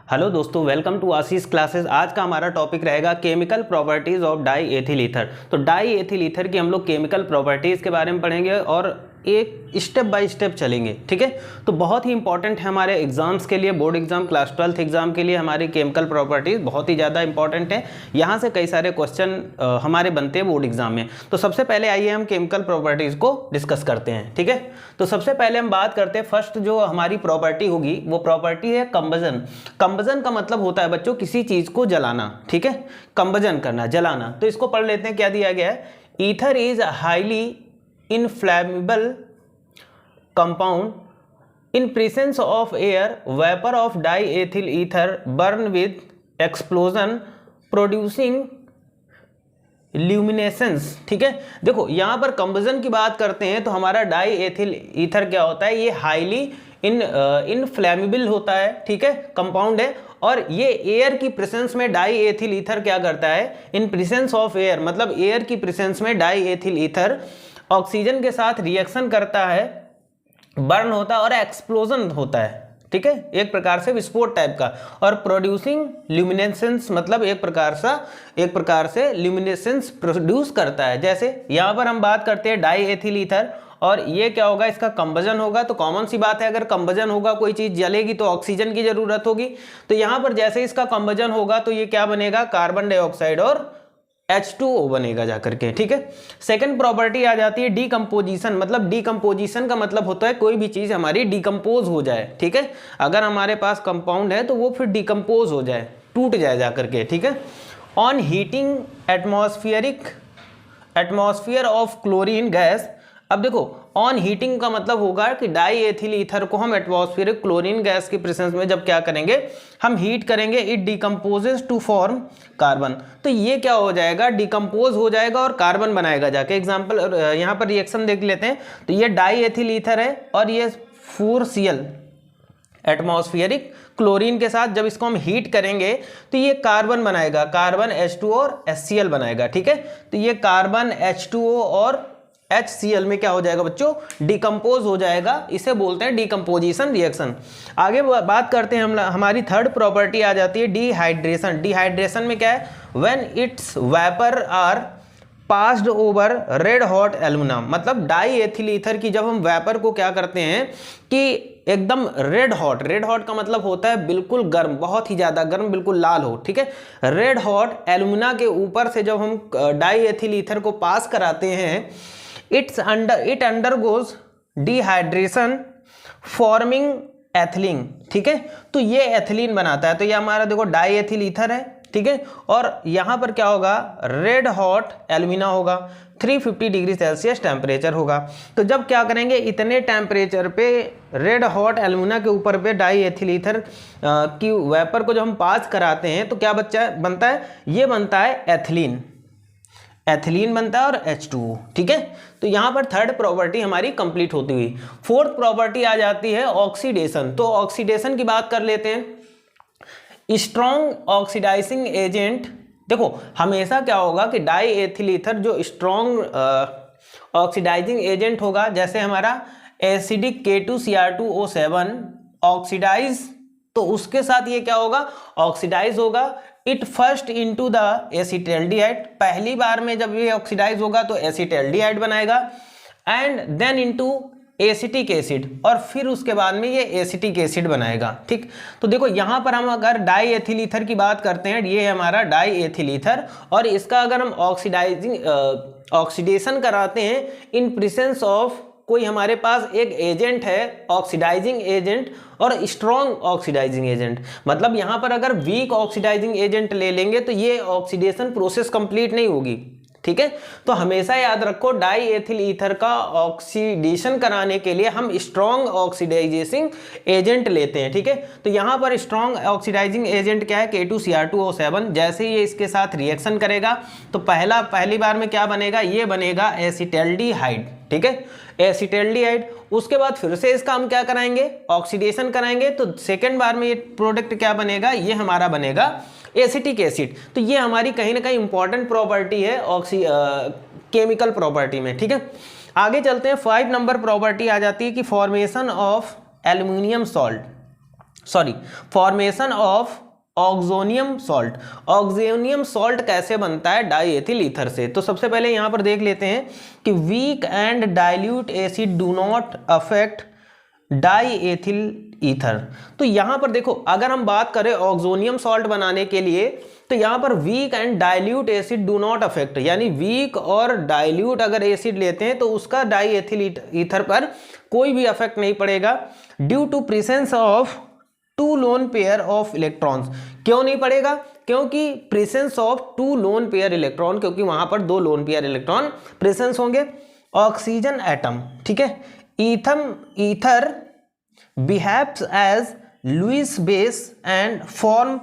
Hello दोस्तों, welcome to Ashish classes. आज का हमारा टॉपिक रहेगा chemical properties of die ethyl ether. तो डाई एथिल ईथर की हम लोग केमिकल प्रॉपर्टीज़ के बारे में पढ़ेंगे और एक स्टेप बाय स्टेप चलेंगे, ठीक है। तो बहुत ही इंपॉर्टेंट है हमारे एग्जाम्स के लिए, board exam, class 12th exam के लिए हमारी केमिकल प्रॉपर्टीज़ बहुत ही ज़्यादा इंपॉर्टेंट है। यहाँ से कई सारे क्वेश्चन हमारे बनते हैं बोर्ड एग्जाम में। तो सबसे पहले आइए हम केमिकल प्रॉपर्टीज़ को डिस्कस करते हैं, ठीक है। तो सबसे पहले हम बात करते हैं, फर्स्ट जो हमारी प्रॉपर्टी होगी वो प्रॉपर्टी है कंबजन। कंबजन का मतलब होता है बच्चों किसी चीज़ को जलाना, ठीक है। कंबजन करना, जलाना। तो इसको पढ़ लेते हैं, क्या दिया गया है। Ether is highly inflammable compound in presence of air, vapor of diethyl ether burn with explosion producing luminescence, ठीक है। देखो यहाँ पर कंबजन की बात करते हैं तो हमारा डाई एथिल ईथर क्या होता है, ये हाईली इनफ्लैमेबल होता है, ठीक है, कंपाउंड है। और ये एयर की प्रेजेंस में डाई एथिल ईथर क्या करता है, इन प्रेजेंस ऑफ एयर, मतलब एयर की प्रेजेंस में डाई एथिल ईथर ऑक्सीजन के साथ रिएक्शन करता है, बर्न होता है और एक्सप्लोजन होता है, ठीक है, एक प्रकार से विस्फोट टाइप का। और प्रोड्यूसिंग ल्यूमिनेसेंस, मतलब एक प्रकार से ल्यूमिनेसेंस प्रोड्यूस करता है। जैसे यहाँ पर हम बात करते हैं डाई एथिल ईथर, और ये क्या होगा, इसका कंबजन होगा। तो कॉमन सी बात है, अगर कंबजन होगा, कोई चीज़ जलेगी तो ऑक्सीजन की जरूरत होगी। तो यहाँ पर जैसे इसका कंबजन होगा तो ये क्या बनेगा, कार्बन डाइऑक्साइड और H2O बनेगा जाकर के, ठीक है। सेकंड प्रॉपर्टी आ जाती है डीकम्पोजिशन। मतलब डीकम्पोजिशन का मतलब होता है कोई भी चीज़ हमारी डिकम्पोज हो जाए, ठीक है। अगर हमारे पास कंपाउंड है तो वो फिर डिकम्पोज हो जाए, टूट जाए जाकर के, ठीक है। On heating atmosphere of chlorine gas. अब देखो, ऑन हीटिंग का मतलब होगा कि डाई एथिल ईथर को हम एटमॉस्फेरिक क्लोरीन गैस की प्रेजेंस में जब क्या करेंगे, हम हीट करेंगे, it decomposes to form carbon. तो ये क्या हो जाएगा, डिकम्पोज हो जाएगा और कार्बन बनाएगा जाके। एग्जाम्पल यहाँ पर रिएक्शन देख लेते हैं। तो ये डाई एथिल ईथर है और ये 4Cl एटमॉस्फेरिक क्लोरीन के साथ जब इसको हम हीट करेंगे तो ये कार्बन बनाएगा, कार्बन H2O और HCl बनाएगा, ठीक है। तो ये कार्बन H2O और HCl में क्या हो जाएगा बच्चों, डिकम्पोज हो जाएगा। इसे बोलते हैं डिकम्पोजिशन रिएक्शन। आगे बात करते हैं हम, हमारी थर्ड प्रॉपर्टी आ जाती है डिहाइड्रेशन। डिहाइड्रेशन में क्या है, when its vapour are passed over red hot aluminium. मतलब डाई एथिल ईथर की जब हम वेपर को क्या करते हैं कि एकदम रेड हॉट का मतलब होता है बिल्कुल गर्म, बहुत ही ज्यादा गर्म, बिल्कुल लाल हो, ठीक है। रेड हॉट एल्यूमिना के ऊपर से जब हम डाई एथिल ईथर को पास कराते हैं, it undergoes dehydration forming ethylene, ठीक है। तो ये एथिलीन बनाता है। तो ये हमारा देखो डाई एथिल ईथर है, ठीक है। और यहाँ पर क्या होगा, रेड हॉट एल्यूमिना होगा, 350 डिग्री सेल्सियस टेम्परेचर होगा। तो जब क्या करेंगे, इतने टेम्परेचर पे रेड हॉट एल्यूमिना के ऊपर पे डाई एथिल ईथर की वेपर को जब हम पास कराते हैं तो क्या बनता है, ये बनता है एथिलीन बनता है और H2O, ठीक है। तो यहाँ पर थर्ड प्रॉपर्टी हमारी कंप्लीट होती हुई। फोर्थ प्रॉपर्टी आ जाती है ऑक्सीडेशन। तो ऑक्सीडेशन की बात कर लेते हैं। स्ट्रॉन्ग ऑक्सीडाइजिंग एजेंट, देखो हमेशा क्या होगा कि डाई एथिल ईथर जो स्ट्रॉन्ग ऑक्सीडाइजिंग एजेंट होगा, जैसे हमारा एसिडिक K2Cr2O7 ऑक्सीडाइज, तो उसके साथ ये क्या होगा, ऑक्सीडाइज होगा। It first into the acetaldehyde, पहली बार में जब ये ऑक्सीडाइज होगा तो एसिटल्डिहाइड बनाएगा, and then into acetic acid, और फिर उसके बाद में ये एसिटिक एसिड बनाएगा, ठीक। तो देखो यहाँ पर हम अगर डाई एथिल ईथर की बात करते हैं, ये हमारा डाई एथिल ईथर, और इसका अगर हम ऑक्सीडेशन कराते हैं इन प्रेजेंस ऑफ कोई हमारे पास एक एजेंट है, ऑक्सीडाइजिंग एजेंट और स्ट्रॉन्ग ऑक्सीडाइजिंग एजेंट। मतलब यहाँ पर अगर वीक ऑक्सीडाइजिंग एजेंट ले लेंगे तो ये ऑक्सीडेशन प्रोसेस कंप्लीट नहीं होगी, ठीक है। तो हमेशा याद रखो, डाई एथिल ईथर का ऑक्सीडेशन कराने के लिए हम स्ट्रॉन्ग ऑक्सीडाइजिंग एजेंट लेते हैं, ठीक है। तो यहाँ पर स्ट्रॉन्ग ऑक्सीडाइजिंग एजेंट क्या है, K2Cr2O7। जैसे ये इसके साथ रिएक्शन करेगा तो पहली बार में क्या बनेगा, ये बनेगा एसिटल्डिहाइड, ठीक है, एसिटल्डिहाइड। उसके बाद फिर से इसका हम क्या कराएंगे, ऑक्सीडेशन कराएंगे, तो सेकेंड बार में ये प्रोडक्ट क्या बनेगा, ये हमारा बनेगा एसिटिक एसिड। तो ये हमारी कहीं ना कहीं इंपॉर्टेंट प्रॉपर्टी है केमिकल प्रॉपर्टी में, ठीक है। आगे चलते हैं, 5 नंबर प्रॉपर्टी आ जाती है कि formation of aluminium salt. Sorry formation of oxonium salt. Oxonium salt कैसे बनता है? डाईएथिल ईथर से। तो सबसे पहले यहां पर देख लेते हैं कि weak and dilute acid do not affect diethyl ether. तो यहां पर देखो, अगर हम बात करें ऑक्सोनियम सॉल्ट बनाने के लिए, तो यहां पर weak and dilute acid do not affect, यानी वीक और डाइल्यूट अगर एसिड लेते हैं तो उसका डाईएथिल ईथर पर कोई भी अफेक्ट नहीं पड़ेगा, due to presence of two lone pair of electrons. क्यों नहीं पड़ेगा? क्योंकि presence of two lone pair electron, क्योंकि वहां पर 2 लोन पेयर इलेक्ट्रॉन प्रेजेंस होंगे। ऑक्सीजन एटम, ठीक है, ether behaves as Lewis base and form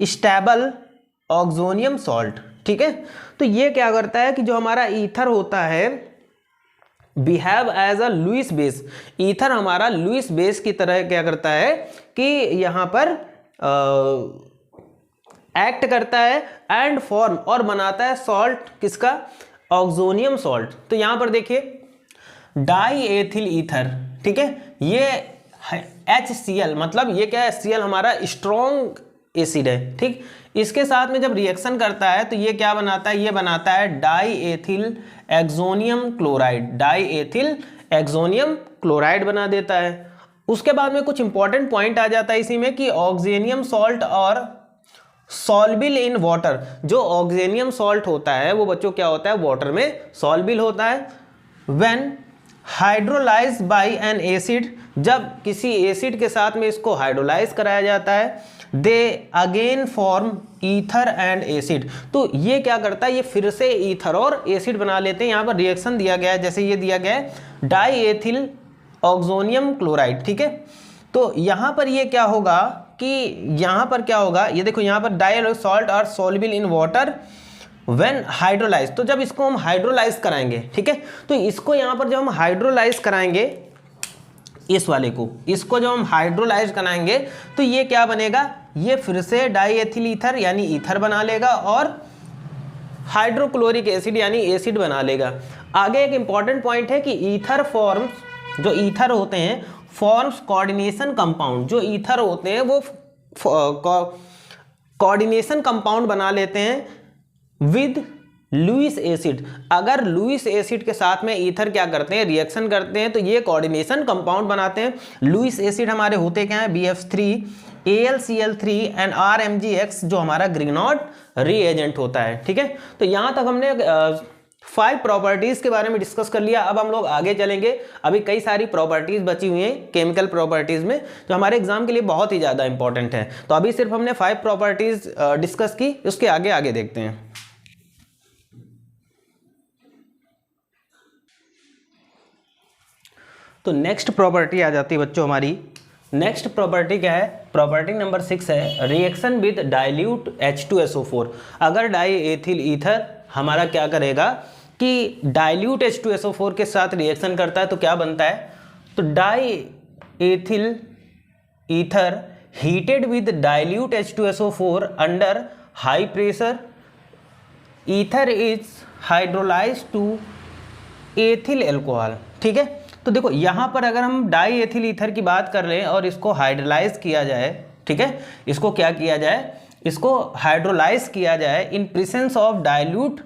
stable oxonium salt, ठीक है। तो ये क्या करता है कि जो हमारा ईथर होता है behave as a Lewis base, ether हमारा लुईस बेस की तरह क्या करता है कि यहाँ पर एक्ट करता है एंड फॉर्म, और बनाता है सॉल्ट, किसका? Oxonium salt. तो यहाँ पर देखिए डाईएथिल ईथर, ठीक है, ये HCl, मतलब ये क्या है? HCl हमारा स्ट्रॉन्ग एसिड है, ठीक। इसके साथ में जब रिएक्शन करता है तो ये क्या बनाता है? ये बनाता है डाईएथिल एक्सोनियम क्लोराइड, डाईएथिल एक्सोनियम क्लोराइड बना देता है। उसके बाद में कुछ इंपॉर्टेंट पॉइंट आ जाता है इसी में कि ऑक्सोनियम सॉल्ट और सॉल्बिल इन वाटर। जो ऑक्सोनियम सॉल्ट होता है वो बच्चों क्या होता है? वाटर में सॉल्बिल होता है। When hydrolyse by an acid, जब किसी एसिड के साथ में इसको हाइड्रोलाइज कराया जाता है, they again form ether and acid. तो ये क्या करता है? ये फिर से ईथर और एसिड बना लेते हैं। यहाँ पर रिएक्शन दिया गया है, जैसे ये दिया गया है डाईएथिल ऑक्सोनियम क्लोराइड, ठीक है। तो यहाँ पर ये क्या होगा कि यहाँ पर क्या होगा, ये देखो यहाँ पर डाई सॉल्ट और soluble in water when hydrolyse. तो जब इसको हम हाइड्रोलाइज कराएंगे, ठीक है, तो इसको यहाँ पर जब हम हाइड्रोलाइज कराएंगे, इस वाले को, इसको जब हम हाइड्रोलाइज कराएंगे तो ये क्या बनेगा? ये फिर से डाईएथिल ईथर यानी ईथर बना लेगा और हाइड्रोक्लोरिक एसिड यानी एसिड बना लेगा। आगे एक इंपॉर्टेंट पॉइंट है कि ईथर फॉर्म्स, जो ईथर होते हैं फॉर्म्स कोऑर्डिनेशन कंपाउंड, जो ईथर होते हैं वो कोऑर्डिनेशन कंपाउंड बना लेते हैं विद लुईस एसिड। अगर लुईस एसिड के साथ में ईथर क्या करते हैं? रिएक्शन करते हैं, तो ये कोऑर्डिनेशन कंपाउंड बनाते हैं। लुईस एसिड हमारे होते क्या हैं? BF3 AlCl3 एंड RMgX, जो हमारा ग्रिग्नॉड रीएजेंट होता है, ठीक है। तो यहाँ तक हमने 5 प्रॉपर्टीज के बारे में डिस्कस कर लिया। अब हम लोग आगे चलेंगे। अभी कई सारी प्रॉपर्टीज बची हुई हैं केमिकल प्रॉपर्टीज में, जो हमारे एग्जाम के लिए बहुत ही ज़्यादा इंपॉर्टेंट है। तो अभी सिर्फ हमने 5 प्रॉपर्टीज डिस्कस की, उसके आगे देखते हैं। तो नेक्स्ट प्रॉपर्टी आ जाती है बच्चों हमारी। नेक्स्ट प्रॉपर्टी क्या है? प्रॉपर्टी नंबर 6 है रिएक्शन विद डाइल्यूट H2SO4। अगर डाईएथिल ईथर हमारा क्या करेगा कि डाइल्यूट H2SO4 के साथ रिएक्शन करता है तो क्या बनता है? तो diethyl ether heated with dilute H2SO4 under high pressure, ether is hydrolyse to ethyl alcohol, ठीक है। तो देखो यहाँ पर अगर हम डाईएथिल ईथर की बात कर रहे हैं और इसको हाइड्रोलाइज किया जाए, ठीक है, इसको क्या किया जाए? इसको हाइड्रोलाइज किया जाए इन प्रेजेंस ऑफ डाइल्यूट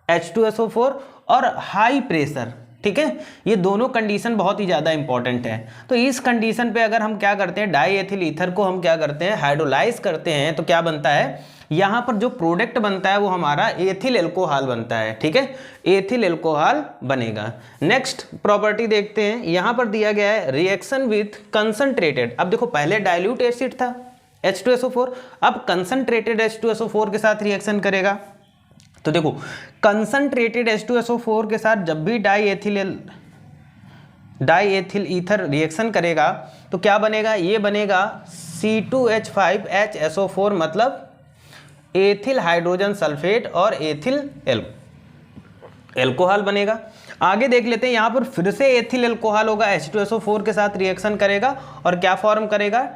H2SO4 और हाई प्रेशर, ठीक है। ये दोनों कंडीशन बहुत ही ज़्यादा इंपॉर्टेंट है। तो इस कंडीशन पे अगर हम क्या करते हैं? डाईएथिल ईथर को हम क्या करते हैं? हाइड्रोलाइज करते हैं। तो क्या बनता है? यहाँ पर जो प्रोडक्ट बनता है वो हमारा एथिल एल्कोहल बनता है, ठीक है, एथिल एल्कोहल बनेगा। नेक्स्ट प्रॉपर्टी देखते हैं। यहाँ पर दिया गया है रिएक्शन विथ कंसंट्रेटेड। अब देखो पहले डाइल्यूट एसिड था H2SO4, अब कंसंट्रेटेड H2SO4 के साथ रिएक्शन करेगा। तो देखो कंसंट्रेटेड H2SO4 के साथ जब भी डाईएथिल ईथर रिएक्शन करेगा तो क्या बनेगा? ये बनेगा C2H5HSO4, मतलब एथिल हाइड्रोजन सल्फेट और एथिल एल्कोहल बनेगा। आगे देख लेते हैं। यहाँ पर फिर से एथिल एल्कोहल होगा, H2SO4 के साथ रिएक्शन करेगा और क्या फॉर्म करेगा?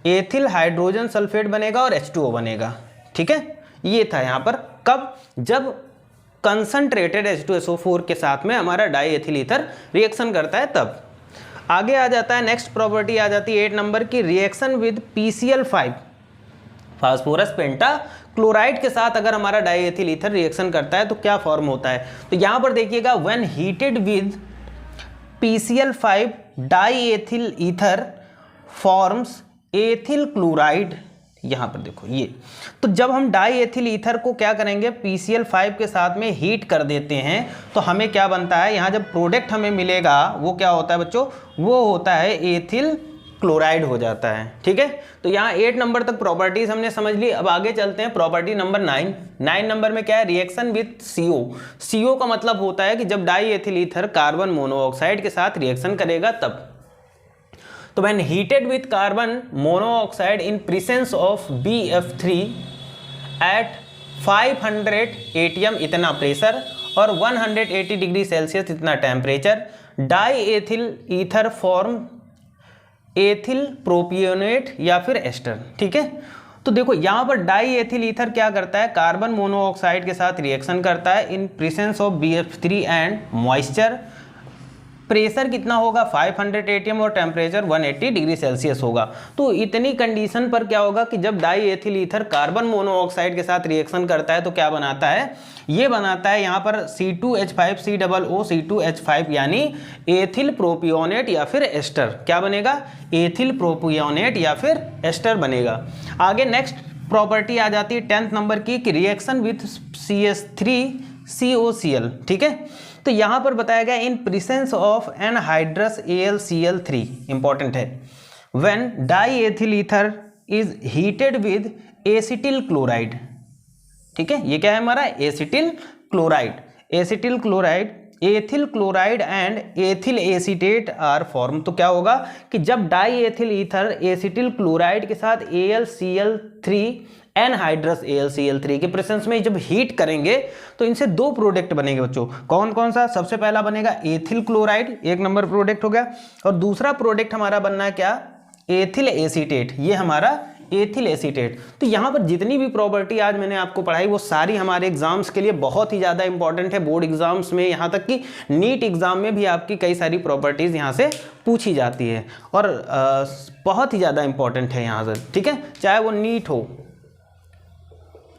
एथिल हाइड्रोजन सल्फेट बनेगा और H2O बनेगा, ठीक है। ये था यहाँ पर कब? जब कंसंट्रेटेड H2SO4 के साथ में हमारा डाईएथिल ईथर रिएक्शन करता है तब। आगे आ जाता है नेक्स्ट प्रॉपर्टी आ जाती है 8 नंबर की, reaction with PCl5 phosphorus penta chloride के साथ अगर हमारा डाईएथिल ईथर रिएक्शन करता है तो क्या फॉर्म होता है। तो यहाँ पर देखिएगा when heated with PCl5 diethyl ether forms ethyl chloride. यहाँ पर देखो ये, तो जब हम डाईएथिल ईथर को क्या करेंगे PCl5 के साथ में हीट कर देते हैं तो हमें क्या बनता है, यहाँ जब प्रोडक्ट हमें मिलेगा वो क्या होता है बच्चों, वो होता है एथिल क्लोराइड हो जाता है। ठीक है, तो यहाँ 8 नंबर तक प्रॉपर्टीज हमने समझ ली। अब आगे चलते हैं प्रॉपर्टी नंबर 9 नंबर में क्या है, रिएक्शन विद CO। CO का मतलब होता है कि जब डाईएथिल ईथर कार्बन मोनोऑक्साइड के साथ रिएक्शन करेगा तब। तो when heated with carbon monoxide in presence of BF3 at 500 ATM इतना प्रेशर और 180 डिग्री सेल्सियस इतना temperature, diethyl ether form ethyl propionate या फिर एस्टर। ठीक है, तो देखो यहाँ पर डाईएथिल ईथर क्या करता है, कार्बन मोनोऑक्साइड के साथ रिएक्शन करता है इन presence of BF3 and moisture. Pressure कितना होगा 500 ATM और टेम्परेचर 180 डिग्री सेल्सियस होगा। तो इतनी कंडीशन पर क्या होगा कि जब डाईएथिल ईथर कार्बन मोनोऑक्साइड के साथ रिएक्शन करता है तो क्या बनाता है, ये बनाता है यहाँ पर C2H5COO C2H5 यानी एथिल प्रोपियोनेट या फिर एस्टर। क्या बनेगा, एथिल प्रोपियोनेट या फिर एस्टर बनेगा। आगे नेक्स्ट प्रॉपर्टी आ जाती है 10th नंबर की, कि रिएक्शन विथ CH3COCl। ठीक है, तो यहाँ पर बताया गया in presence of anhydrous AlCl3, important है, when diethyl ether is heated with acetyl chloride. ठीक है, ये क्या है हमारा acetyl chloride. Acetyl chloride, ethyl chloride and ethyl acetate are form. तो क्या होगा कि जब डाईएथिल ईथर एसिटिल क्लोराइड के साथ AlCl3 एनहाइड्रस AlCl3 के प्रेजेंस में जब हीट करेंगे तो इनसे दो प्रोडक्ट बनेंगे बच्चों। कौन कौन सा, सबसे पहला बनेगा एथिल क्लोराइड, 1 नंबर प्रोडक्ट हो गया, और दूसरा प्रोडक्ट हमारा बनना है क्या, एथिल एसीटेट। ये हमारा एथिल एसीटेट। तो यहाँ पर जितनी भी प्रॉपर्टी आज मैंने आपको पढ़ाई वो सारी हमारे एग्जाम्स के लिए बहुत ही ज़्यादा इंपॉर्टेंट है। बोर्ड एग्जाम्स में, यहाँ तक कि नीट एग्जाम में भी आपकी कई सारी प्रॉपर्टीज़ यहाँ से पूछी जाती है और बहुत ही ज़्यादा इंपॉर्टेंट है यहाँ से। ठीक है, चाहे वो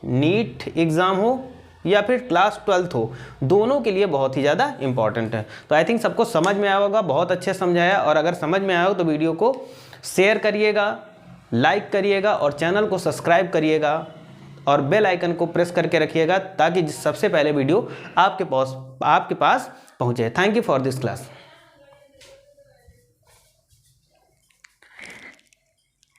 नीट एग्ज़ाम हो या फिर क्लास 12th हो, दोनों के लिए बहुत ही ज़्यादा इंपॉर्टेंट है। तो आई थिंक सबको समझ में आया होगा, बहुत अच्छे समझाया, और अगर समझ में आया हो तो वीडियो को शेयर करिएगा, लाइक करिएगा और चैनल को सब्सक्राइब करिएगा और बेल आइकन को प्रेस करके रखिएगा ताकि सबसे पहले वीडियो आपके पास पहुँचे। Thank you for this class.